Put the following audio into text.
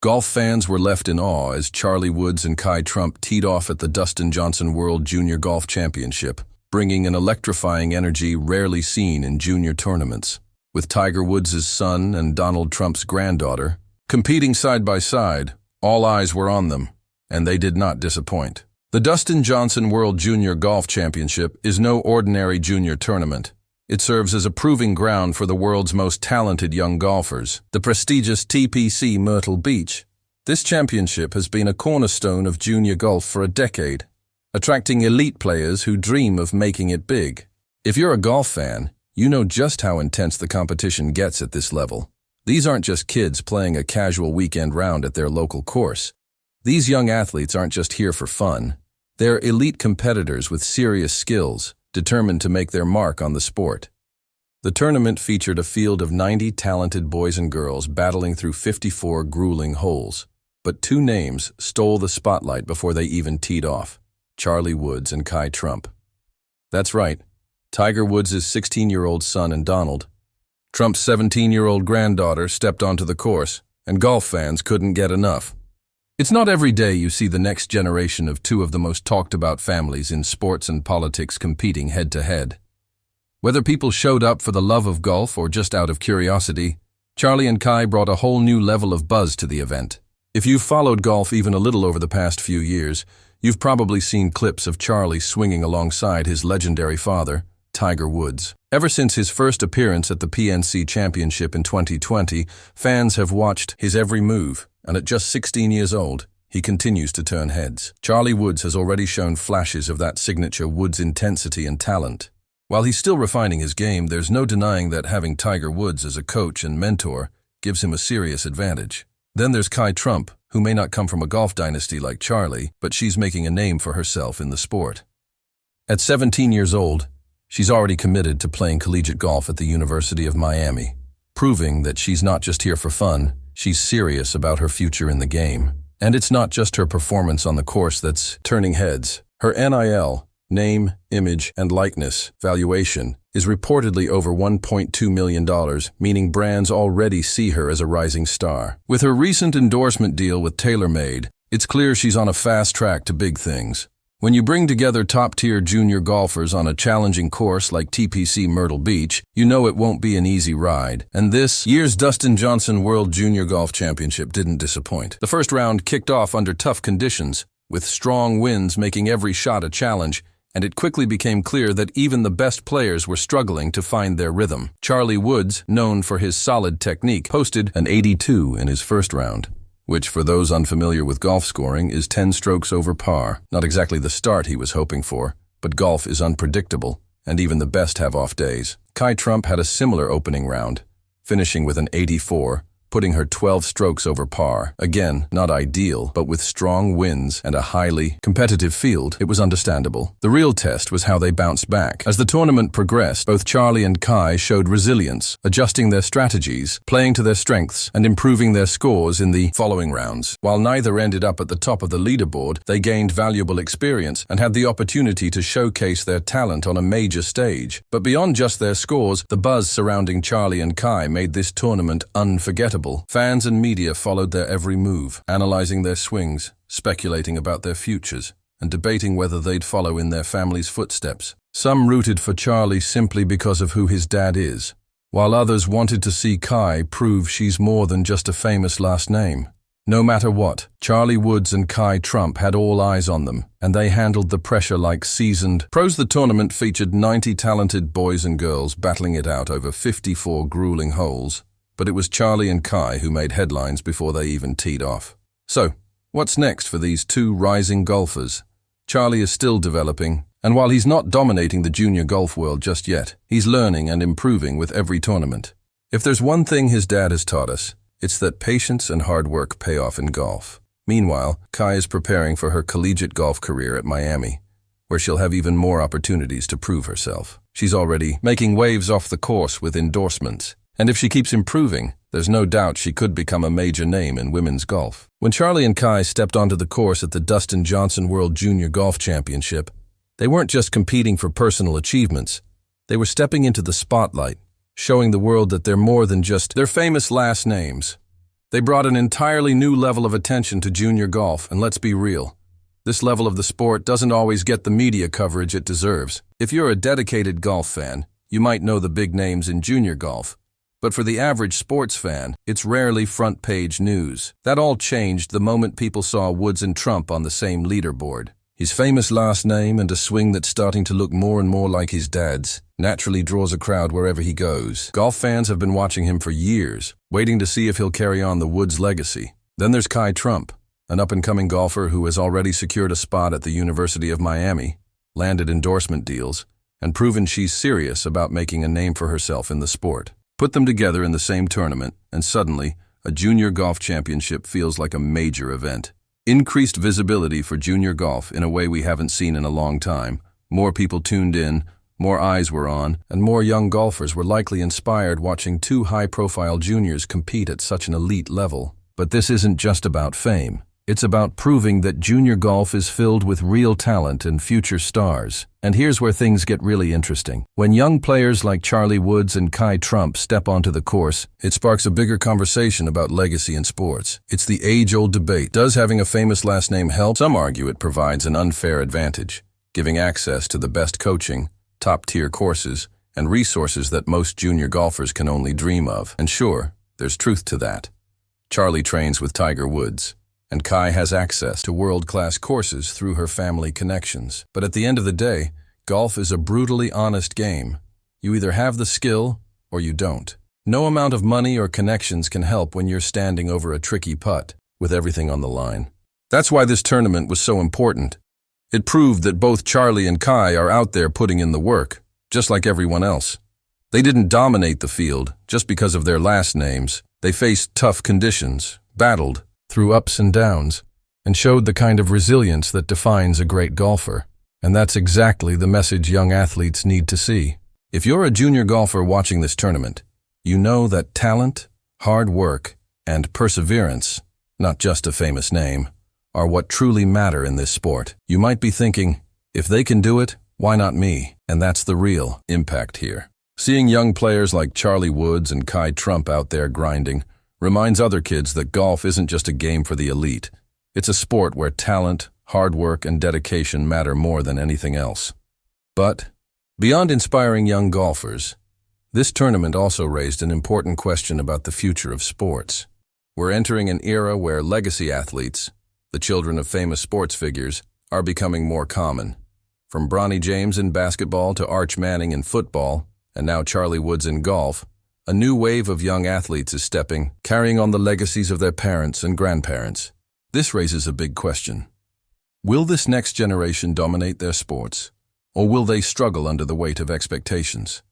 Golf fans were left in awe as Charlie Woods and Kai Trump teed off at the Dustin Johnson World Junior Golf Championship, bringing an electrifying energy rarely seen in junior tournaments. With Tiger Woods' son and Donald Trump's granddaughter competing side by side, all eyes were on them, and they did not disappoint. The Dustin Johnson World Junior Golf Championship is no ordinary junior tournament. It serves as a proving ground for the world's most talented young golfers, the prestigious TPC Myrtle Beach. This championship has been a cornerstone of junior golf for a decade, attracting elite players who dream of making it big. If you're a golf fan, you know just how intense the competition gets at this level. These aren't just kids playing a casual weekend round at their local course. These young athletes aren't just here for fun. They're elite competitors with serious skills, determined to make their mark on the sport. The tournament featured a field of 90 talented boys and girls battling through 54 grueling holes. But two names stole the spotlight before they even teed off: Charlie Woods and Kai Trump. That's right, Tiger Woods' 16-year-old son and Donald Trump's 17-year-old granddaughter stepped onto the course, and golf fans couldn't get enough. It's not every day you see the next generation of two of the most talked-about families in sports and politics competing head-to-head. Whether people showed up for the love of golf or just out of curiosity, Charlie and Kai brought a whole new level of buzz to the event. If you've followed golf even a little over the past few years, you've probably seen clips of Charlie swinging alongside his legendary father, Tiger Woods. Ever since his first appearance at the PNC Championship in 2020, fans have watched his every move, and at just 16 years old, he continues to turn heads. Charlie Woods has already shown flashes of that signature Woods intensity and talent. While he's still refining his game, there's no denying that having Tiger Woods as a coach and mentor gives him a serious advantage. Then there's Kai Trump, who may not come from a golf dynasty like Charlie, but she's making a name for herself in the sport. At 17 years old, she's already committed to playing collegiate golf at the University of Miami, proving that she's not just here for fun, she's serious about her future in the game. And it's not just her performance on the course that's turning heads. Her NIL, name, image, and likeness valuation, is reportedly over $1.2 million, meaning brands already see her as a rising star. With her recent endorsement deal with TaylorMade, it's clear she's on a fast track to big things. When you bring together top-tier junior golfers on a challenging course like TPC Myrtle Beach, you know it won't be an easy ride. And this year's Dustin Johnson World Junior Golf Championship didn't disappoint. The first round kicked off under tough conditions, with strong winds making every shot a challenge, and it quickly became clear that even the best players were struggling to find their rhythm. Charlie Woods, known for his solid technique, posted an 82 in his first round, which for those unfamiliar with golf scoring is 10 strokes over par. Not exactly the start he was hoping for, but golf is unpredictable, and even the best have off days. Kai Trump had a similar opening round, finishing with an 84, putting her 12 strokes over par. Again, not ideal, but with strong winds and a highly competitive field, it was understandable. The real test was how they bounced back. As the tournament progressed, both Charlie and Kai showed resilience, adjusting their strategies, playing to their strengths, and improving their scores in the following rounds. While neither ended up at the top of the leaderboard, they gained valuable experience and had the opportunity to showcase their talent on a major stage. But beyond just their scores, the buzz surrounding Charlie and Kai made this tournament unforgettable. Fans and media followed their every move, analyzing their swings, speculating about their futures, and debating whether they'd follow in their family's footsteps. Some rooted for Charlie simply because of who his dad is, while others wanted to see Kai prove she's more than just a famous last name. No matter what, Charlie Woods and Kai Trump had all eyes on them, and they handled the pressure like seasoned pros. The tournament featured 90 talented boys and girls battling it out over 54 grueling holes. But it was Charlie and Kai who made headlines before they even teed off. So, what's next for these two rising golfers? Charlie is still developing, and while he's not dominating the junior golf world just yet, he's learning and improving with every tournament. If there's one thing his dad has taught us, it's that patience and hard work pay off in golf. Meanwhile, Kai is preparing for her collegiate golf career at Miami, where she'll have even more opportunities to prove herself. She's already making waves off the course with endorsements. And if she keeps improving, there's no doubt she could become a major name in women's golf. When Charlie and Kai stepped onto the course at the Dustin Johnson World Junior Golf Championship, they weren't just competing for personal achievements. They were stepping into the spotlight, showing the world that they're more than just their famous last names. They brought an entirely new level of attention to junior golf, and let's be real. This level of the sport doesn't always get the media coverage it deserves. If you're a dedicated golf fan, you might know the big names in junior golf. But for the average sports fan, it's rarely front-page news. That all changed the moment people saw Woods and Trump on the same leaderboard. His famous last name and a swing that's starting to look more and more like his dad's naturally draws a crowd wherever he goes. Golf fans have been watching him for years, waiting to see if he'll carry on the Woods legacy. Then there's Kai Trump, an up-and-coming golfer who has already secured a spot at the University of Miami, landed endorsement deals, and proven she's serious about making a name for herself in the sport. Put them together in the same tournament, and suddenly, a junior golf championship feels like a major event. Increased visibility for junior golf in a way we haven't seen in a long time. More people tuned in, more eyes were on, and more young golfers were likely inspired watching two high-profile juniors compete at such an elite level. But this isn't just about fame. It's about proving that junior golf is filled with real talent and future stars. And here's where things get really interesting. When young players like Charlie Woods and Kai Trump step onto the course, it sparks a bigger conversation about legacy in sports. It's the age-old debate. Does having a famous last name help? Some argue it provides an unfair advantage, giving access to the best coaching, top-tier courses, and resources that most junior golfers can only dream of. And sure, there's truth to that. Charlie trains with Tiger Woods, and Kai has access to world-class courses through her family connections. But at the end of the day, golf is a brutally honest game. You either have the skill or you don't. No amount of money or connections can help when you're standing over a tricky putt with everything on the line. That's why this tournament was so important. It proved that both Charlie and Kai are out there putting in the work, just like everyone else. They didn't dominate the field just because of their last names. They faced tough conditions, battled through ups and downs, and showed the kind of resilience that defines a great golfer. And that's exactly the message young athletes need to see. If you're a junior golfer watching this tournament, you know that talent, hard work, and perseverance, not just a famous name, are what truly matter in this sport. You might be thinking, if they can do it, why not me? And that's the real impact here. Seeing young players like Charlie Woods and Kai Trump out there grinding reminds other kids that golf isn't just a game for the elite. It's a sport where talent, hard work, and dedication matter more than anything else. But, beyond inspiring young golfers, this tournament also raised an important question about the future of sports. We're entering an era where legacy athletes, the children of famous sports figures, are becoming more common. From Bronny James in basketball to Arch Manning in football, and now Charlie Woods in golf, a new wave of young athletes is stepping, carrying on the legacies of their parents and grandparents. This raises a big question. Will this next generation dominate their sports, or will they struggle under the weight of expectations?